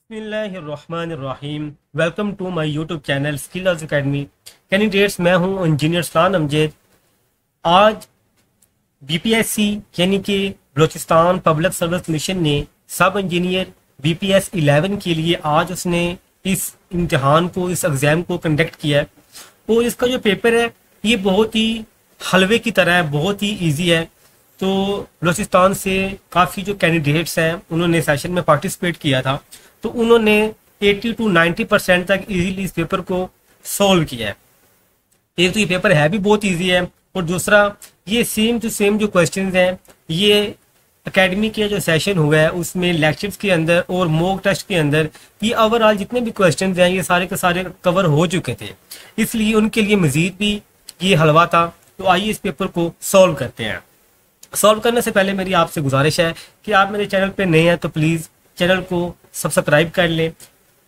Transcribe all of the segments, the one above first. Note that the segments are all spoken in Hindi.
बिस्मिल्लाहिर्रहमानिर्रहीम। Welcome to my YouTube channel Skills Academy. Candidates, मैं हूं इंजीनियर सलान अमजद। आज बीपीएससी यानी कि बलूचिस्तान पब्लिक सर्विस कमीशन ने सब इंजीनियर बीपीएस 11 के लिए आज उसने इस इम्तिहान को, इस एग्ज़ाम को कंडक्ट किया है। और इसका जो पेपर है ये बहुत ही हलवे की तरह है, बहुत ही ईजी है। तो बलूचिस्तान से काफ़ी जो कैंडिडेट्स हैं उन्होंने सेशन में पार्टिसिपेट किया था, तो उन्होंने 80 to 90% तक इजीली इस पेपर को सॉल्व किया है। एक तो ये पेपर है भी बहुत इजी है, और दूसरा ये सेम टू सेम जो क्वेश्चंस हैं ये एकेडमी के जो सेशन हुआ है उसमें लेक्चर्स के अंदर और मॉक टेस्ट के अंदर ये ओवरऑल जितने भी क्वेश्चंस हैं ये सारे के सारे कवर हो चुके थे, इसलिए उनके लिए मजीद भी ये हलवा था। तो आइए इस पेपर को सॉल्व करते हैं। सॉल्व करने से पहले मेरी आपसे गुजारिश है कि आप मेरे चैनल पे नए हैं तो प्लीज़ चैनल को सब्सक्राइब कर लें,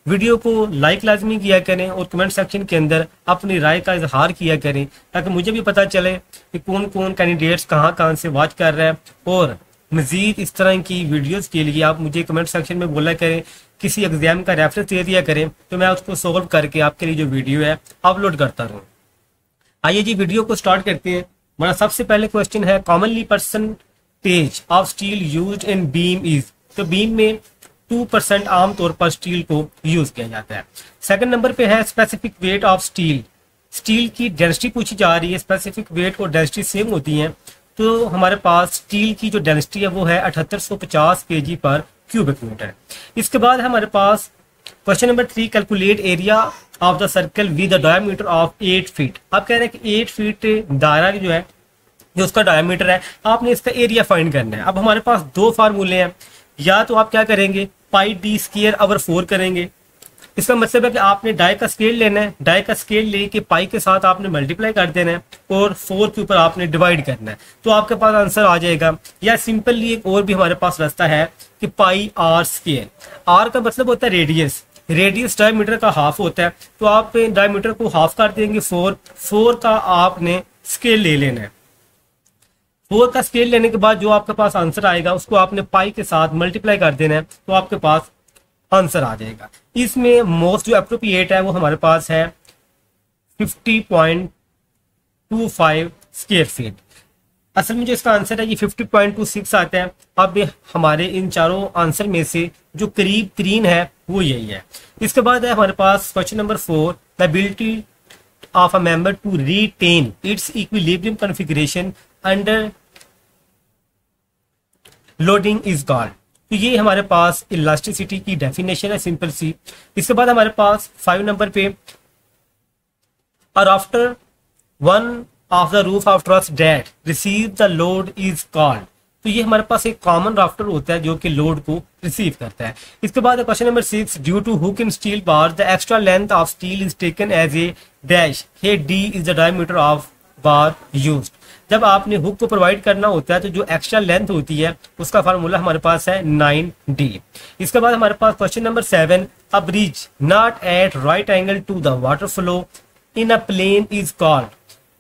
वीडियो को लाइक लाजमी किया करें और कमेंट सेक्शन के अंदर अपनी राय का इजहार किया करें, ताकि मुझे भी पता चले कि कौन कौन कैंडिडेट्स कहाँ कहाँ से वॉच कर रहे हैं। और मज़ीद इस तरह की वीडियोस के लिए आप मुझे कमेंट सेक्शन में बोला करें, किसी एग्जाम का रेफरेंस दे दिया करें तो मैं उसको सॉल्व करके आपके लिए जो वीडियो है अपलोड करता रहूँ। आइए जी वीडियो को स्टार्ट करते हैं। हमारा सबसे पहले क्वेश्चन है, commonly percentage of steel used in beam is. तो बीम में 2% आमतौर पर स्टील को यूज किया जाता है। सेकंड नंबर पे है, specific weight of steel. Steel की डेंसिटी पूछी जा रही है, स्पेसिफिक वेट और डेंसिटी सेम होती हैं। तो हमारे पास स्टील की जो डेंसिटी है वो है 7850 kg पर क्यूबिक मीटर। इसके बाद हमारे पास question number 3, calculate area of the circle with the diameter of 8 feet. आप कह रहे हैं कि 8 फीट दायरा जो है, जो उसका डायमीटर है, आपने इसका एरिया फाइंड करना है। अब हमारे पास दो फार्मूले हैं, या तो आप क्या करेंगे पाई डी स्क्वायर ओवर 4 करेंगे। इसका मतलब है कि आपने डाई का स्केल लेना है, डाई का स्केल लेके पाई के साथ आपने मल्टीप्लाई कर देना है और 4 के ऊपर आपने डिवाइड करना है, तो आपके पास आंसर आ जाएगा। या सिंपली एक और भी हमारे पास रास्ता है कि पाई आर स्क्वायर। आर का मतलब होता है रेडियस, रेडियस डायमीटर का हाफ होता है, तो आप डायमीटर को हाफ कर देंगे 4 का आपने स्केल ले लेना है। 4 का स्केल लेने के बाद जो आपके पास आंसर आएगा उसको आपने पाई के साथ मल्टीप्लाई कर देना है, तो आपके पास आंसर आ जाएगा। इसमें मोस्ट जो अप्रोप्रिएट है वो हमारे पास है 50.25 स्क्वायर फीट। असल में जो इसका आंसर है ये 50.26 आता है। अब हमारे इन चारों आंसर में से जो करीब तरीन है वो यही है। इसके बाद है हमारे पास question number 4, the ability of a member to retain its equilibrium configuration under loading is called. तो ये हमारे पास इलास्टिसिटी की डेफिनेशन है, सिंपल सी। इसके बाद हमारे पास 5 नंबर पे, और after one of the roof of truss that receive the load is called. तो ये हमारे पास एक कॉमन राफ्टर होता है जो कि लोड को रिसीव करता है। इसके बाद question number 6, due to hook in steel bar the extra length of steel is taken as a dash, here D is the diameter of bar used. जब आपने हुक को प्रोवाइड करना होता है तो जो एक्स्ट्रा लेंथ होती है उसका फार्मूला हमारे पास है 9D। इसके बाद हमारे पास question number 7, a bridge not at right angle to the water flow in a plane is called.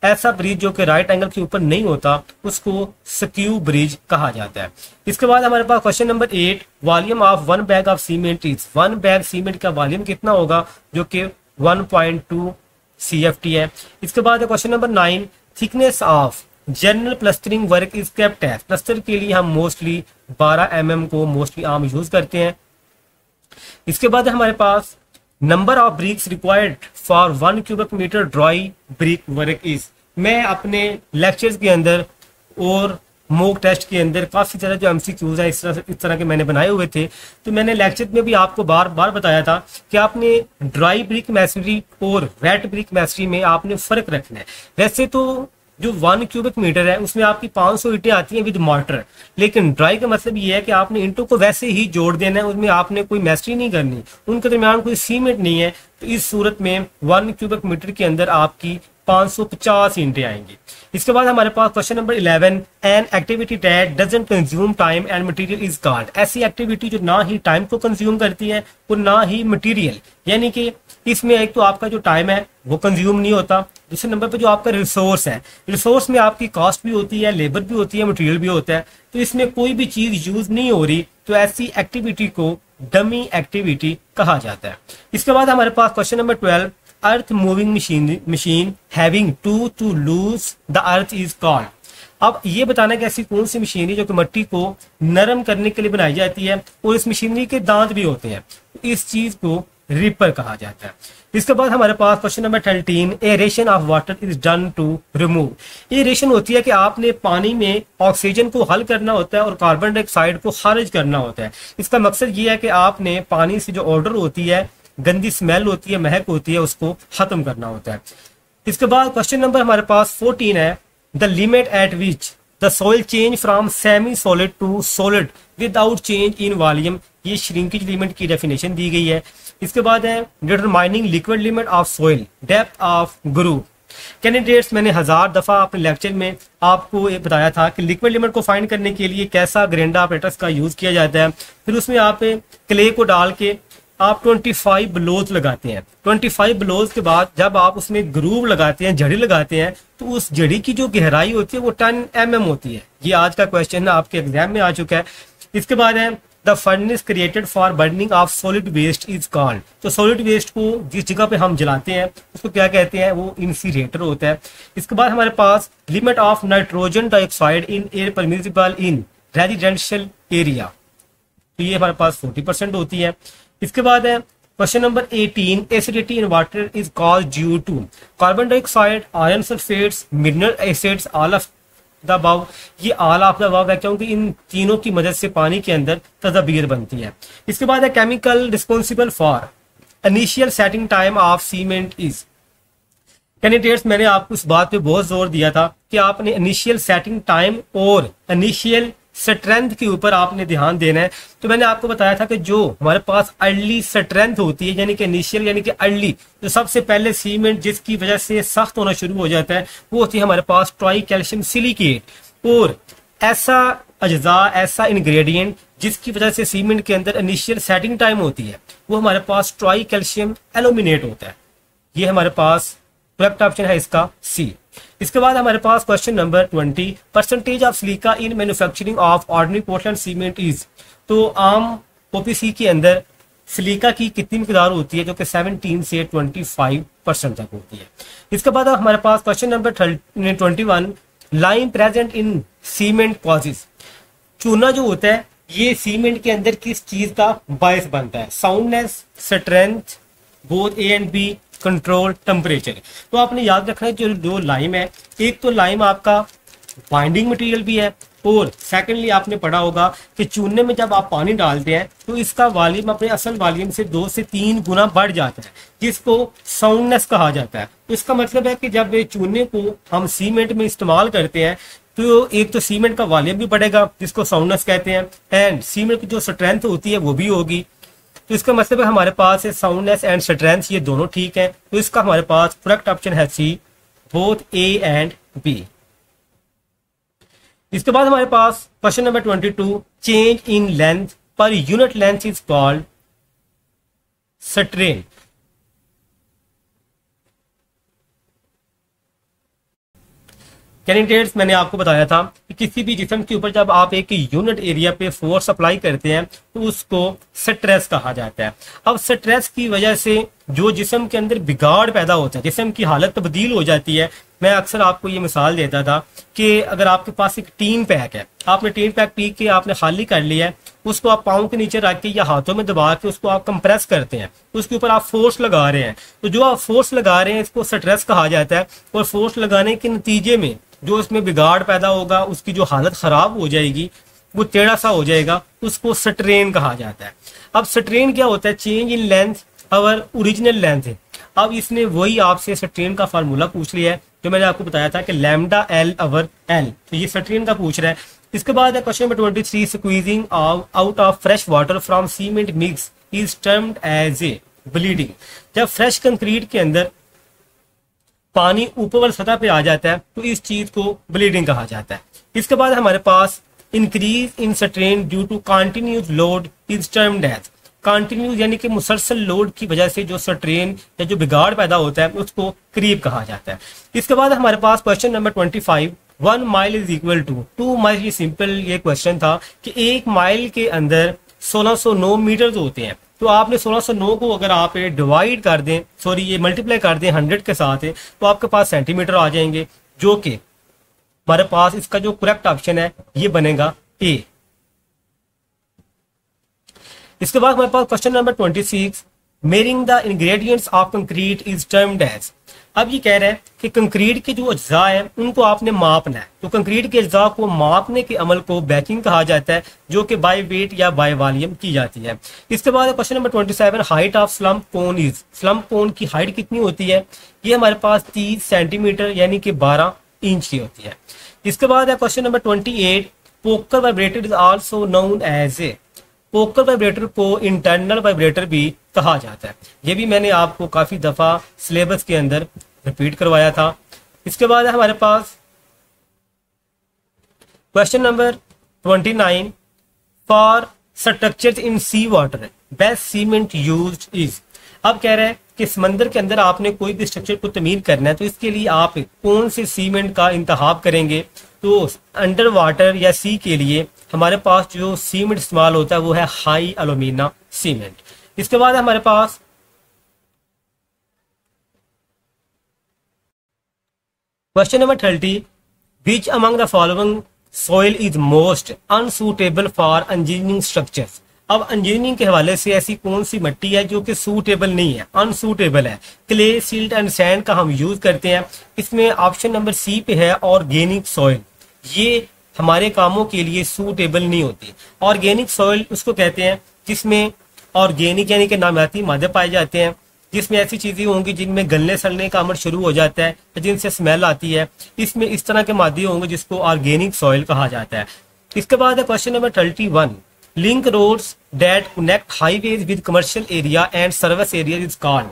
ऐसा ब्रिज जो कि राइट एंगल के ऊपर नहीं होता उसको स्क्यू ब्रिज कहा जाता है। इसके बाद हमारे पास question number 8, volume of 1 bag of cement is. 1 bag cement का वॉल्यूम कितना होगा, जो कि 1.2 CFT है। इसके बाद question number 9, thickness of general plastering work is kept as. Plaster के लिए हम मोस्टली 12 mm को मोस्टली आम यूज करते हैं। इसके बाद हमारे पास number of bricks required for 1 cubic metre dry brick work is. मैं अपने लेक्चर्स के अंदर और मॉक टेस्ट के अंदर काफ़ी सारे जो MCQs हैं इस तरह के मैंने बनाए हुए थे। तो मैंने लेक्चर में भी आपको बार बार बताया था कि आपने ड्राई ब्रिक मैसनरी और वेट ब्रिक मैसनरी में आपने फ़र्क रखना है। वैसे तो जो 1 cubic मीटर है उसमें आपकी 500 ईंटें आती हैं विद मॉर्टर, लेकिन ड्राई का मतलब ये है कि आपने ईंटों को वैसे ही जोड़ देना है, उसमें आपने कोई मैसनरी नहीं करनी, उनके दरमियान कोई सीमेंट नहीं है। तो इस सूरत में 1 cubic मीटर के अंदर आपकी 550 ईंटें आएंगी। इसके बाद हमारे पास question number 11, an activity that doesn't consume time and material is called. ऐसी एक्टिविटी जो ना ही टाइम को कंज्यूम करती है और ना ही मटेरियल, यानी कि इसमें एक तो आपका जो टाइम है वो कंज्यूम नहीं होता, दूसरे नंबर पे जो आपका रिसोर्स है, रिसोर्स में आपकी कॉस्ट भी होती है, लेबर भी होती है, मटेरियल भी होता है, तो इसमें कोई भी चीज यूज नहीं हो रही, तो ऐसी एक्टिविटी को डमी एक्टिविटी कहा जाता है। इसके बाद हमारे पास question number 12, earth moving machine having to loose the earth is called. अब ये बताना कि ऐसी कौन सी मशीनरी जो कि मिट्टी को नरम करने के लिए बनाई जाती है और इस मशीनरी के दांत भी होते हैं, इस चीज को रिपर कहा जाता है। इसके बाद हमारे पास question number 13, aeration of water is done to remove. Aeration होती है कि आपने पानी में ऑक्सीजन को हल करना होता है और कार्बन डाइऑक्साइड को खारिज करना होता है। इसका मकसद ये है कि आपने पानी से जो ऑर्डर होती है, गंदी स्मेल होती है, महक होती है, उसको खत्म करना होता है। इसके बाद क्वेश्चन नंबर हमारे पास 14 है, the limit at which the soil change from semi solid to solid without change in volume. ये श्रिंकेज लिमिट की डेफिनेशन दी गई है। इसके बाद है determining liquid limit of soil, depth of groove. Candidates, मैंने 1000 दफा अपने लेक्चर में आपको ये बताया था कि लिक्विड लिमिट को फाइंड करने के लिए कैसा ग्रेंडा ऑपरेटर्स का यूज किया जाता है। फिर उसमें आप क्ले को डाल के आप 25 ब्लोज लगाते हैं। 25 ब्लोज के बाद जब आप उसमें ग्रूव लगाते हैं, जड़ी लगाते हैं, तो उस जड़ी की जो गहराई होती है वो 10 mm होती है। ये आज का क्वेश्चन आपके एग्जाम में आ चुका है। इसके बाद है the furnace created for burning of solid waste is called. तो सॉलिड वेस्ट को जिस जगह पे हम जलाते हैं उसको क्या कहते हैं, वो इंसिनरेटर होता है। इसके बाद हमारे पास limit of nitrogen dioxide in air permissible in residential area, तो ये हमारे पास 40% होती है। इसके बाद है question number 18, acidity in water is called due to carbon dioxide, iron sulphates, mineral acids, all of the above. ये ऑल ऑफ द अबव है क्योंकि इन तीनों की मदद से पानी के अंदर तदबीर बनती है। इसके बाद है chemical responsible for initial setting time of cement is. Candidates, मैंने आपको इस बात पे बहुत जोर दिया था कि आपने इनिशियल सेटिंग टाइम और इनिशियल स्ट्रेंथ के ऊपर आपने ध्यान देना है। तो मैंने आपको बताया था कि जो हमारे पास अर्ली स्ट्रेंथ होती है, यानी कि इनिशियल यानी कि अर्ली, जो सबसे पहले सीमेंट जिसकी वजह से सख्त होना शुरू हो जाता है, वो होती है हमारे पास ट्राई कैल्शियम सिलिकेट। और ऐसा अज्जा, ऐसा इंग्रेडिएंट जिसकी वजह से सीमेंट के अंदर इनिशियल सेटिंग टाइम होती है, वो हमारे पास ट्राई कैल्शियम एल्यूमिनेट होता है। ये हमारे पास करेक्ट ऑप्शन है इसका सी। इसके बाद हमारे पास question number 20, percentage of silica in manufacturing of ordinary Portland cement is. तो आम ओपीसी के अंदर सिलिका की कितनी मिकदार होती है, जो कि 17 से 25% तक होती है। इसके बाद हमारे पास question number 21, lime present in cement causes. चूना जो होता है ये सीमेंट के अंदर किस चीज का बायस बनता है, soundness, strength, both A and B, control, temperature. तो आपने याद रखना है जो लाइम है, एक तो लाइम आपका बाइंडिंग मटेरियल भी है, और सेकेंडली आपने पढ़ा होगा कि चूने में जब आप पानी डालते हैं तो इसका वॉल्यूम अपने असल वॉल्यूम से 2 से 3 गुना बढ़ जाता है, जिसको साउंडनेस कहा जाता है। तो इसका मतलब है कि जब ये चूने को हम सीमेंट में इस्तेमाल करते हैं तो एक तो सीमेंट का वॉल्यूम भी बढ़ेगा, जिसको साउंडनेस कहते हैं, एंड सीमेंट की जो स्ट्रेंथ होती है वो भी होगी। तो इसका मतलब है हमारे पास साउंडनेस एंड स्ट्रेंथ ये दोनों ठीक है। तो इसका हमारे पास करेक्ट ऑप्शन है C, both A and B. इसके बाद हमारे पास question number 22, change in length per unit length is called strain. Candidates, मैंने आपको बताया था कि किसी भी जिस्म के ऊपर जब आप एक यूनिट एरिया पे फोर्स अप्लाई करते हैं तो उसको स्ट्रेस कहा जाता है। अब स्ट्रेस की वजह से जो जिस्म के अंदर बिगाड़ पैदा होता है, जिस्म की हालत तब्दील हो जाती है। मैं अक्सर आपको ये मिसाल देता था कि अगर आपके पास एक टीन पैक है, आपने टीन पैक पी के आपने खाली कर लिया है, उसको आप पाँव के नीचे रख के या हाथों में दबा के उसको आप कंप्रेस करते हैं, उसके ऊपर आप फोर्स लगा रहे हैं। तो जो आप फोर्स लगा रहे हैं इसको स्ट्रेस कहा जाता है, और फोर्स लगाने के नतीजे में जो इसमें बिगाड़ पैदा होगा, उसकी जो हालत खराब हो जाएगी, वो टेढ़ा सा हो जाएगा, उसको स्ट्रेन कहा जाता है। अब स्ट्रेन क्या होता है, change in length our original length है। अब इसने वही आपसे स्ट्रेन का फार्मूला पूछ लिया है जो मैंने आपको बताया था कि लैम्डा एल अवर एल, तो ये स्ट्रेन का पूछ रहा है। इसके बाद है question number 23, squeezing out of fresh water from cement mix is termed as a bleeding. जब फ्रेश कंक्रीट के अंदर पानी ऊपर वाली सतह पे आ जाता है तो इस चीज को ब्लीडिंग कहा जाता है। इसके बाद हमारे पास increase in strain due to continuous load is termed as, continuous यानी कि मुसलसल लोड की वजह से जो स्ट्रेन या जो बिगाड़ पैदा होता है उसको क्रीप कहा जाता है। इसके बाद हमारे पास question number 25, 1 mile is equal to 2 mile. ये सिंपल ये क्वेश्चन था कि 1 माइल के अंदर 1609 मीटर होते हैं, तो आपने 1609 को अगर आप डिवाइड कर दें, सॉरी ये मल्टीप्लाई कर दें 100 के साथ है, तो आपके पास सेंटीमीटर आ जाएंगे, जो कि हमारे पास इसका जो करेक्ट ऑप्शन है ये बनेगा ए। इसके बाद हमारे पास question number 26, measuring the ingredients of concrete is termed as. अब ये कह रहा है कि कंक्रीट के जो अज्जा है उनको आपने मापना है, तो कंक्रीट के अज्जा को मापने के अमल को बैकिंग कहा जाता है, जो कि बाय वेट या बाय वॉल्यूम की जाती है। इसके बाद question number 27, height of slump cone is. Slump cone की हाइट कितनी होती है? ये हमारे पास 30 सेंटीमीटर यानी कि 12 इंच की होती है। इसके बाद है question number 28, poker vibrator is also known as a. Poker vibrator को इंटरनल वाइब्रेटर भी कहा जाता है। ये भी मैंने आपको काफी दफा सिलेबस के अंदर रिपीट करवाया था। इसके बाद है हमारे पास question number 29, for structures in sea water best cement used is. अब कह रहे हैं कि समंदर के अंदर आपने कोई भी स्ट्रक्चर को तमीर करना है, तो इसके लिए आप कौन से सीमेंट का इंतखाब करेंगे? तो अंडर वाटर या सी के लिए हमारे पास जो सीमेंट इस्तेमाल होता है वो है हाई एल्यूमिना सीमेंट। इसके बाद हमारे पास question number 30, which among the following soil is most unsuitable for engineering structures. अब इंजीनियरिंग के हवाले से ऐसी कौन सी मिट्टी है जो कि सूटेबल नहीं है, अनसूटेबल है? क्ले, सिल्ट एंड सैंड का हम यूज करते हैं। इसमें ऑप्शन नंबर सी पे है ऑर्गेनिक सॉइल, ये हमारे कामों के लिए सूटेबल नहीं होती। ऑर्गेनिक सॉइल उसको कहते हैं जिसमें ऑर्गेनिक यानी कि नामियाती मादे पाए जाते हैं, जिसमें ऐसी चीजें होंगी जिनमें गलने सड़ने का अमल शुरू हो जाता है, जिनसे स्मेल आती है, इसमें इस तरह के मादे होंगे जिसको ऑर्गेनिक सॉइल कहा जाता है। इसके बाद है question number 31, link roads that connect highways with commercial area and service area is called.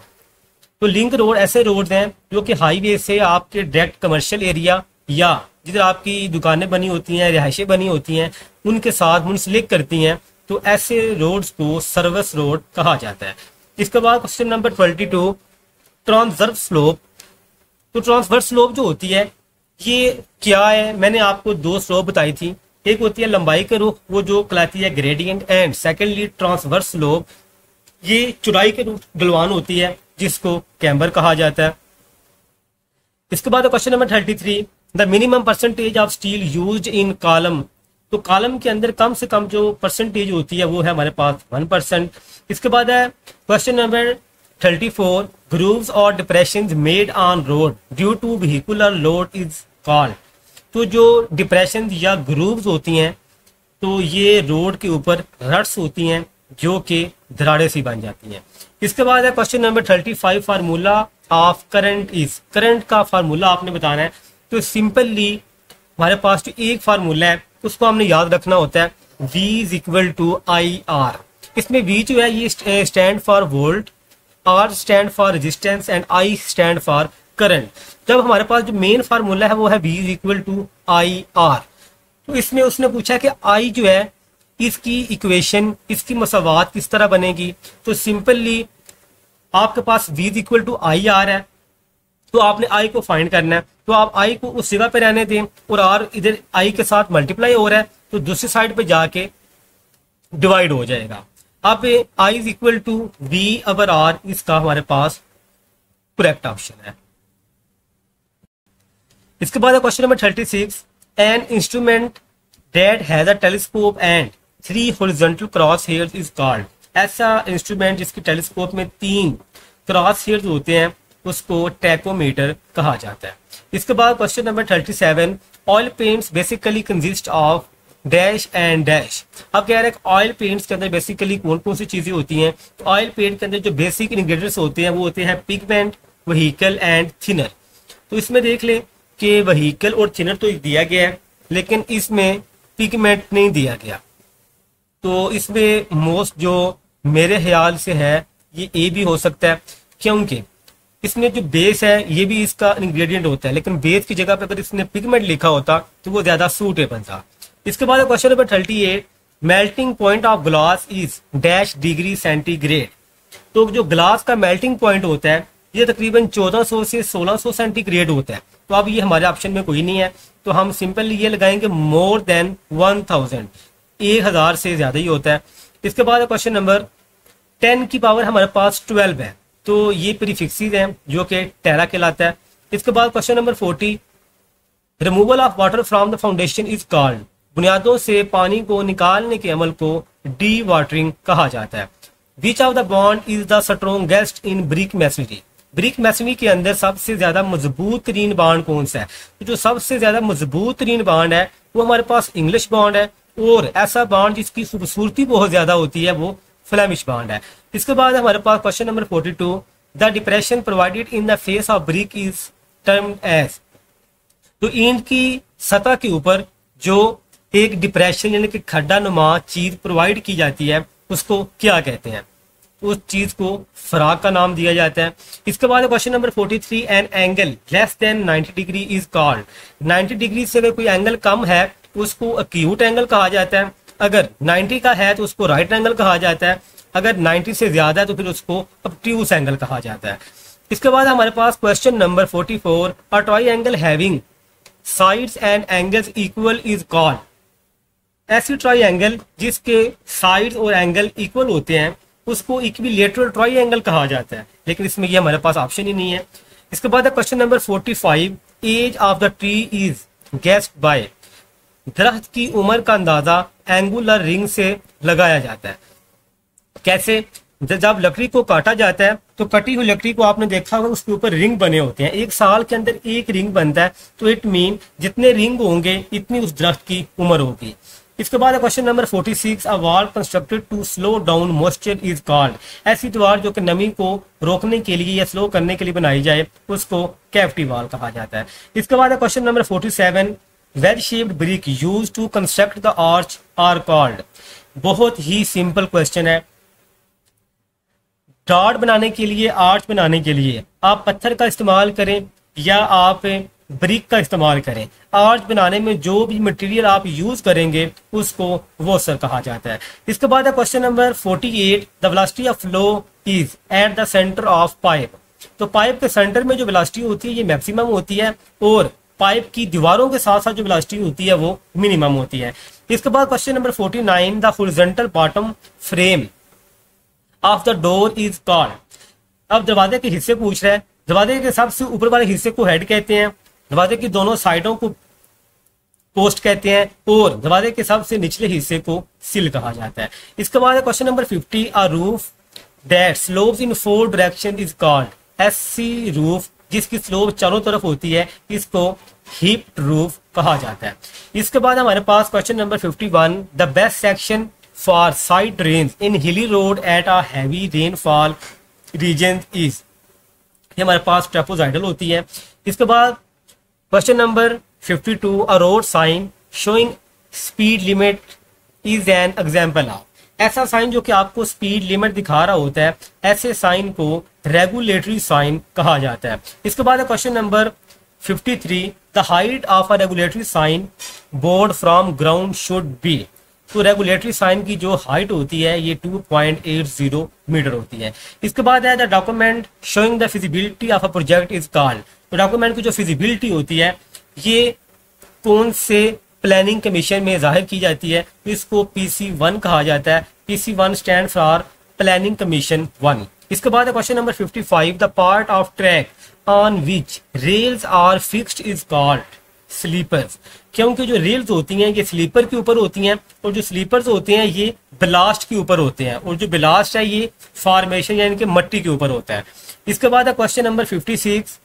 तो लिंक रोड ऐसे रोड हैं जो कि हाईवे से आपके डायरेक्ट कमर्शियल एरिया या जिधर आपकी दुकानें बनी होती हैं, रिहाइशें बनी होती हैं, उनके साथ मुंसलिक करती हैं, तो ऐसे रोड्स को सर्विस रोड कहा जाता है। इसके बाद क्वेश्चन नंबर 22, ट्रांसवर्स स्लोप। तो ट्रांसवर्स स्लोप जो होती है ये क्या है? मैंने आपको 2 स्लोप बताई थी, एक होती है लंबाई के रुख, वो जो कहलाती है gradient, and secondly transverse slope, ये चौड़ाई के रुख ढलवान होती है जिसको कैम्बर कहा जाता है। इसके बाद question number 33, the minimum percentage of steel used in column. तो कॉलम के अंदर कम से कम जो परसेंटेज होती है वो है हमारे पास 1%। इसके बाद है क्वेश्चन नंबर 34, ग्रूव्स और depressions made on road due to vehicular load is called. तो जो डिप्रेशन या ग्रूव्स होती हैं तो ये रोड के ऊपर रट्स होती हैं जो कि दरारें सी बन जाती हैं। इसके बाद है question number 35, formula of current is. Current का फार्मूला आपने बताना है, तो सिंपली हमारे पास जो एक फार्मूला है उसको हमने याद रखना होता है, V is equal to I R. इसमें V जो है ये stand for volt, R stand for resistance and I stand for current. जब हमारे पास जो मेन फार्मूला है वो है V is equal to I R, तो इसमें उसने पूछा कि I जो है इसकी इक्वेशन, इसकी मसावात किस तरह बनेगी। तो सिंपली आपके पास V is equal to I R है, तो आपने I को फाइंड करना है, तो आप I को उस जगह पे रहने दें और R इधर I के साथ मल्टीप्लाई हो रहा है तो दूसरी साइड पे जाके डिवाइड हो जाएगा। अब I is equal to V over R इसका हमारे पास करेक्ट ऑप्शन है। इसके बाद question number 36, an instrument that has a telescope and 3 horizontal cross hairs is called. ऐसा इंस्ट्रूमेंट जिसके टेलीस्कोप में 3 क्रॉस हेयर्स होते हैं उसको टैकोमीटर कहा जाता है। इसके बाद question number 37, oil paints basically consist of dash and dash. अब कह रहे हैं ऑयल पेंट्स के अंदर बेसिकली कौन कौन सी चीजें होती हैं। तो ऑयल पेंट के अंदर जो बेसिक इंग्रेडिएंट्स होते हैं वो होते हैं पिगमेंट, व्हीकल एंड थिनर। तो इसमें देख लें कि व्हीकल और थिनर तो दिया गया है लेकिन इसमें पिगमेंट नहीं दिया गया, तो इसमें मोस्ट जो मेरे ख्याल से है ये ए भी हो सकता है, क्योंकि इसमें जो बेस है ये भी इसका इंग्रेडिएंट होता है, लेकिन बेस की जगह पर अगर इसने पिगमेंट लिखा होता तो वो ज्यादा सूटेबल था। इसके बाद question number 38, melting point of glass is dash degree centigrade. तो जो ग्लास का मेल्टिंग पॉइंट होता है ये तकरीबन 1400 से 1600 सेंटीग्रेड होता है। तो अब ये हमारे ऑप्शन में कोई नहीं है, तो हम सिंपल ये लगाएंगे मोर देन 1000, 1000 से ज्यादा ही होता है। इसके बाद क्वेश्चन नंबर 10 की पावर हमारे पास 12 है, तो ये प्रीफिक्सेस हैं जो कि टेरा कहलाता है। इसके बाद question number 40, removal of water from the foundation is called. बुनियादों से पानी को निकालने के अमल को डी वाटरिंग कहा जाता है। Which of the bond is the strongest in brick masonry. Brick masonry के अंदर सबसे ज्यादा मजबूत तरीन बॉन्ड कौन सा है? तो जो सबसे ज्यादा मजबूत तरीन बॉन्ड है वो हमारे पास इंग्लिश बॉन्ड है, और ऐसा बॉन्ड जिसकी खूबसूरती बहुत ज्यादा होती है वो फ्लेमिश बॉन्ड है। इसके बाद हमारे पास question number 42, the depression provided in the face of brick is termed as. तो ईंट की सतह के ऊपर जो एक डिप्रेशन यानी कि खड्डा नुमा चीज प्रोवाइड की जाती है उसको क्या कहते हैं? उस चीज को फराक का नाम दिया जाता है। इसके बाद question number 43, an angle less than 90 degree is called. 90 degree से अगर कोई एंगल कम है उसको अक्यूट एंगल कहा जाता है, अगर 90 का है तो उसको राइट एंगल कहा जाता है, अगर 90 से ज्यादा है तो फिर उसको ऑब्ट्यूज एंगल कहा जाता है। इसके बाद हमारे पास question number 44, a triangle having sides and angles equal is called. ऐसी ट्रायंगल जिसके साइड्स और एंगल इक्वल होते हैं उसको इक्विलेटरल ट्रायंगल कहा जाता है, लेकिन इसमें ये हमारे पास ऑप्शन ही नहीं है। इसके बाद question number 45, age of the tree is guessed by. दरख्त की उम्र का अंदाजा एंगुलर रिंग से लगाया जाता है। कैसे? जब लकड़ी को काटा जाता है तो कटी हुई लकड़ी को आपने देखा होगा उसके ऊपर रिंग बने होते हैं, एक साल के अंदर एक रिंग बनता है, तो इट मीन जितने रिंग होंगे इतनी उस दरख्त की उम्र होगी। इसके बाद question number 46, a wall constructed to slow down moisture is called. ऐसी दीवार जो कि नमी को रोकने के लिए या स्लो करने के लिए बनाई जाए उसको कैविटी वॉल कहा जाता है। इसके बाद question number 47, wedge shaped brick use to construct the arch are called. बहुत ही सिंपल क्वेश्चन है। डार्ट बनाने के लिए, आर्च बनाने के लिए आप पत्थर का इस्तेमाल करें या आप ब्रिक का इस्तेमाल करें, आर्च बनाने में जो भी मटेरियल आप यूज करेंगे उसको वॉशर कहा जाता है। इसके बाद question number 48, the velocity of flow is at the centre of pipe. तो पाइप के सेंटर में जो वेलोसिटी होती है ये मैक्सिमम होती है, और पाइप की दीवारों के साथ साथ जो वेलोसिटी होती है वो मिनिमम होती है। इसके बाद question number 49, the horizontal bottom frame of the door is called. अब दरवाजे के हिस्से पूछ रहे हैं, दरवाजे के सबसे ऊपर वाले हिस्से को हेड कहते हैं, दरवाजे की दोनों साइडों को पोस्ट कहते हैं, और दरवाजे के सबसे निचले हिस्से को सिल कहा जाता है। इसके बाद question number 50, a roof that slopes in 4 direction is called. ऐसी रूफ जिसकी स्लोप चारों तरफ होती है इसको हिप्ड रूफ कहा जाता है। इसके बाद हमारे पास question number 51, the best section for side range in hilly road at a heavy rainfall region is. ये हमारे पास ट्रेपोजाइडल होती है। इसके बाद question number 52, a road sign showing speed limit is an example of. ऐसा साइन जो कि आपको स्पीड लिमिट दिखा रहा होता है, ऐसे साइन को रेगुलेटरी साइन कहा जाता है। इसके बाद question number 53, the height of a regulatory sign board from ground should be. तो रेगुलेटरी साइन की जो हाइट होती है ये 2.80 मीटर होती है। इसके बाद है the document showing the feasibility of a project is called. तो डॉक्यूमेंट की जो फिजिबिलिटी होती है ये कौन से प्लानिंग कमीशन में जाहिर की जाती है, इसको PC1 कहा जाता है। PC1 stand for planning commission 1। इसके बाद question number 55, the part of track on which rails are fixed is called sleepers. क्योंकि जो रेल्स होती हैं ये स्लीपर के ऊपर होती हैं, और जो स्लीपर्स होते हैं ये ब्लास्ट के ऊपर होते हैं, और जो ब्लास्ट है ये फॉर्मेशन यानी कि मट्टी के ऊपर होता है। इसके बाद question number 56,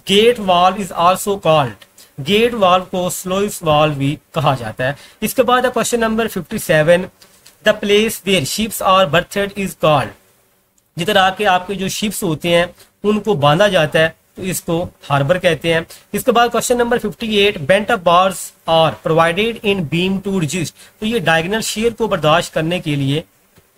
gate valve is also called. Gate valve को स्लोइस वाल्व भी कहा जाता है। इसके बाद question number 57, the place where ships are berthed is called. जिधर आके आपके जो शिप्स होते हैं उनको बांधा जाता है तो इसको हार्बर कहते हैं। इसके बाद question number 58, bent up bars are provided in beam to resist. तो ये डायगोनल शेयर को बर्दाश्त करने के लिए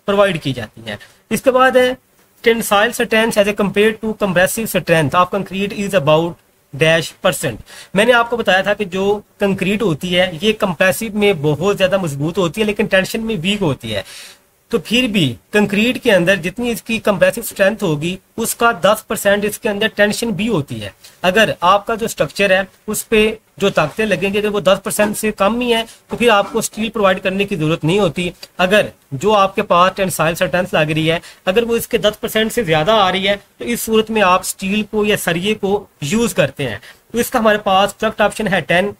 प्रोवाइड की जाती है। इसके बाद है tensile strength as a compare to compressive strength of concrete is about %। मैंने आपको बताया था कि जो कंक्रीट होती है ये कंप्रेसिव में बहुत ज्यादा मजबूत होती है लेकिन टेंशन में वीक होती है। तो फिर भी कंक्रीट के अंदर जितनी इसकी कंप्रेसिव स्ट्रेंथ होगी उसका 10% इसके अंदर टेंशन भी होती है। अगर आपका जो स्ट्रक्चर है उस पे जो ताकतें लगेंगे अगर वो 10% से कम ही है तो फिर आपको स्टील प्रोवाइड करने की जरूरत नहीं होती। अगर जो आपके पास टेंसाइल स्ट्रेंथ लग रही है अगर वो इसके 10% से ज्यादा आ रही है तो इस सूरत में आप स्टील को या सरिये को यूज करते हैं। तो इसका हमारे पास करेक्ट ऑप्शन है 10।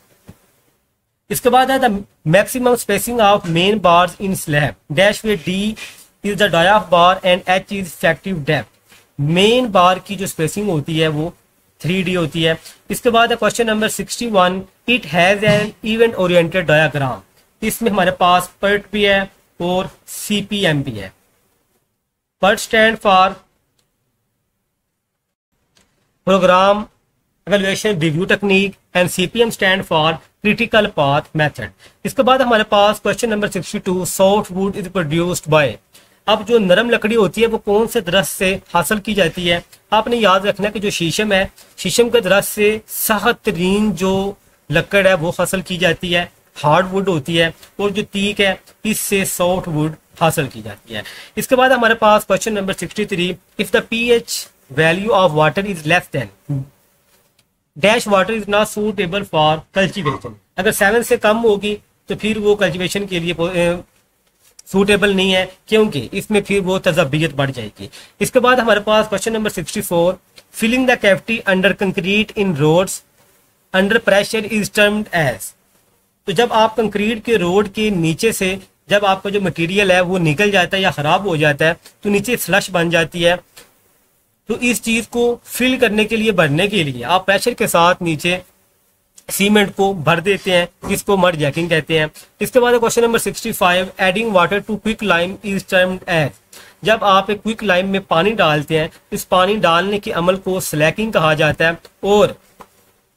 इसके बाद है the maximum spacing of main bars in slab dash where d is the dia of bar and h is effective depth. Main bar की जो स्पेसिंग होती है वो 3D होती है। इसके बाद है question number 61, it has an event oriented diagram. इसमें हमारे पास पर्ट भी है और CPM भी है। PERT stand for programme evaluation review technique and CPM stand for critical path method. इसके बाद हमारे पास question number 62, soft wood is produced by. अब जो नरम लकड़ी होती है वो कौन से दरख्त से हासिल की जाती है? आपने याद रखना कि जो शीशम है, शीशम के दरख्त से सख्त तरीन जो लकड़ है वो हासिल की जाती है, हार्ड वुड होती है, और जो तीक है इससे सॉफ्ट वुड हासिल की जाती है। इसके बाद हमारे पास question number 63, if the pH value of water is less than dash water is not suitable for cultivation. अगर 7 से कम होगी तो फिर वो कल्टीवेशन के लिए सूटेबल नहीं है क्योंकि इसमें फिर वो तजब्बियत बढ़ जाएगी। इसके बाद हमारे पास question number 64, filling the cavity under concrete in roads under pressure is termed as. तो जब आप कंक्रीट के रोड के नीचे से जब आपका जो मटेरियल है वो निकल जाता है या खराब हो जाता है तो नीचे स्लश बन जाती है। तो इस चीज को फिल करने के लिए, भरने के लिए आप प्रेशर के साथ नीचे सीमेंट को भर देते हैं, जिसको मड जैकिंग कहते हैं। इसके बाद question number 65, adding water to quick lime is termed as. जब आप एक क्विक लाइम में पानी डालते हैं इस पानी डालने के अमल को स्लैकिंग कहा जाता है, और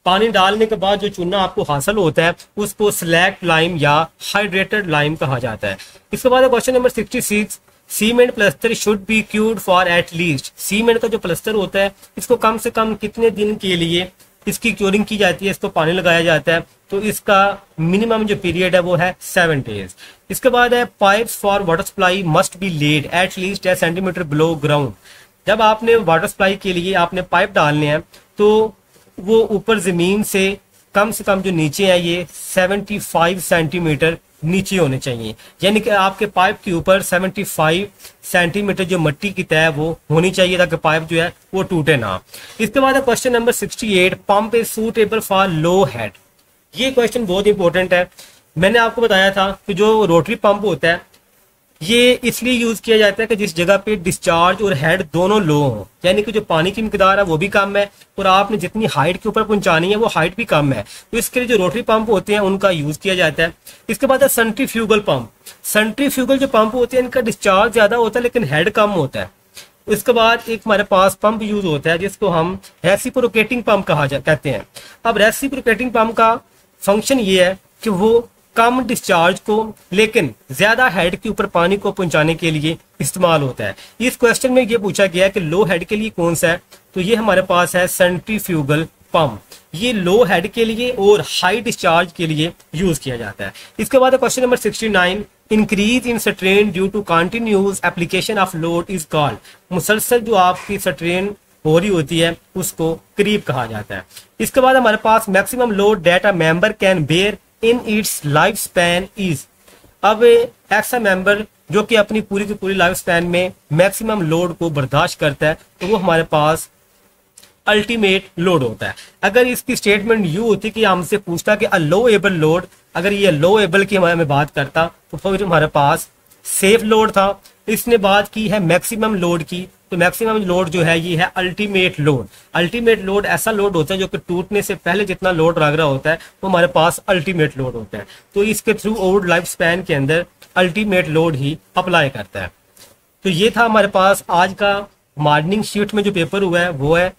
पानी डालने के बाद जो चूना आपको हासिल होता है उसको स्लैक लाइम या हाइड्रेटेड लाइम कहा जाता है। इसके बाद question number 66, cement plaster should be cured for at least. Cement का जो प्लस्तर होता है इसको कम से कम कितने दिन के लिए इसकी क्यूरिंग की जाती है, इसको पानी लगाया जाता है? तो इसका मिनिमम जो पीरियड है वो है 7 डेज। इसके बाद है pipes for water supply must be laid at least 10 centimetre below ground. जब आपने वाटर सप्लाई के लिए आपने पाइप डालने हैं तो वो ऊपर जमीन से कम जो नीचे है ये 75 सेंटीमीटर नीचे होने चाहिए, यानी कि आपके पाइप के ऊपर 75 सेंटीमीटर जो मिट्टी की तय वो होनी चाहिए ताकि पाइप जो है वो टूटे ना। इसके बाद question number 68, pump is suitable for low head. ये क्वेश्चन बहुत इंपॉर्टेंट है। मैंने आपको बताया था कि जो रोटरी पंप होता है ये इसलिए यूज किया जाता है कि जिस जगह पे डिस्चार्ज और हेड दोनों लो हो, यानी कि जो पानी की मिकदार है वो भी कम है और आपने जितनी हाइट के ऊपर पहुंचानी है वो हाइट भी कम है, तो इसके लिए जो रोटरी पंप होते हैं उनका यूज किया जाता है। इसके बाद है सेंट्रीफ्यूगल पंप। सेंट्रीफ्यूगल जो पंप होते हैं इनका डिस्चार्ज ज्यादा होता है लेकिन हेड कम होता है। इसके बाद एक हमारे पास पंप यूज होता है जिसको हम रेसिप्रोकेटिंग पंप कहते हैं। अब रेसिप्रोकेटिंग पंप का फंक्शन ये है कि वो कम डिस्चार्ज को लेकिन ज्यादा हेड के ऊपर पानी को पहुंचाने के लिए इस्तेमाल होता है। इस क्वेश्चन में ये पूछा गया है कि लो हेड के लिए कौन सा है, तो ये हमारे पास है सेंट्रीफ्यूगल पंप। ये लो हेड के लिए और हाई डिस्चार्ज के लिए यूज किया जाता है। इसके बाद question number 69, increase in strain due to continuous application of load is called. मुसलसल जो आपकी स्ट्रेन हो रही होती है उसको क्रीप कहा जाता है। इसके बाद हमारे पास maximum load that a member can bear in its life span is. अब ऐसा मेंबर जो कि अपनी पूरी की पूरी लाइफ स्पैन में मैक्सिमम लोड को बर्दाश्त करता है तो वो हमारे पास अल्टीमेट लोड होता है। अगर इसकी स्टेटमेंट यू होती कि हमसे पूछता कि अलोएबल लोड, अगर ये अलोएबल की हमें बात करता तो फिर हमारे पास सेफ लोड था। इसने बात की है मैक्सिमम लोड की, तो मैक्सिमम लोड जो है ये है अल्टीमेट लोड। अल्टीमेट लोड ऐसा लोड होता है जो कि टूटने से पहले जितना लोड लग रहा होता है वो हमारे पास अल्टीमेट लोड होता है। तो इसके थ्रू ओवर लाइफ स्पैन के अंदर अल्टीमेट लोड ही अप्लाई करता है। तो ये था हमारे पास आज का मॉर्निंग शिफ्ट में जो पेपर हुआ है वो है।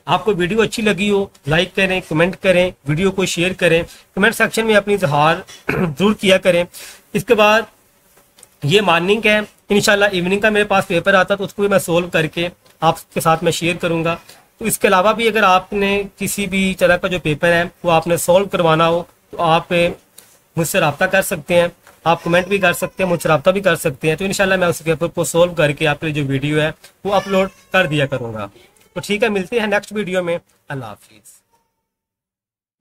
आपको वीडियो अच्छी लगी हो लाइक करें, कमेंट करें, वीडियो को शेयर करें, कमेंट सेक्शन में अपनी इजहार जरूर किया करें। इसके बाद ये मॉर्निंग है, इंशाल्लाह इवनिंग का मेरे पास पेपर आता तो उसको भी मैं सोल्व करके आपके साथ मैं शेयर करूंगा। तो इसके अलावा भी अगर आपने किसी भी तरह का जो पेपर है वो आपने सोल्व करवाना हो तो आप मुझसे रब्ता कर सकते हैं, आप कमेंट भी कर सकते हैं, मुझसे रब्ता भी कर सकते हैं। तो इंशाल्लाह मैं उस पेपर को सोल्व करके आपके लिए जो वीडियो है वो अपलोड कर दिया करूंगा। तो ठीक है, मिलते हैं नेक्स्ट वीडियो में। अल्लाह हाफिज़।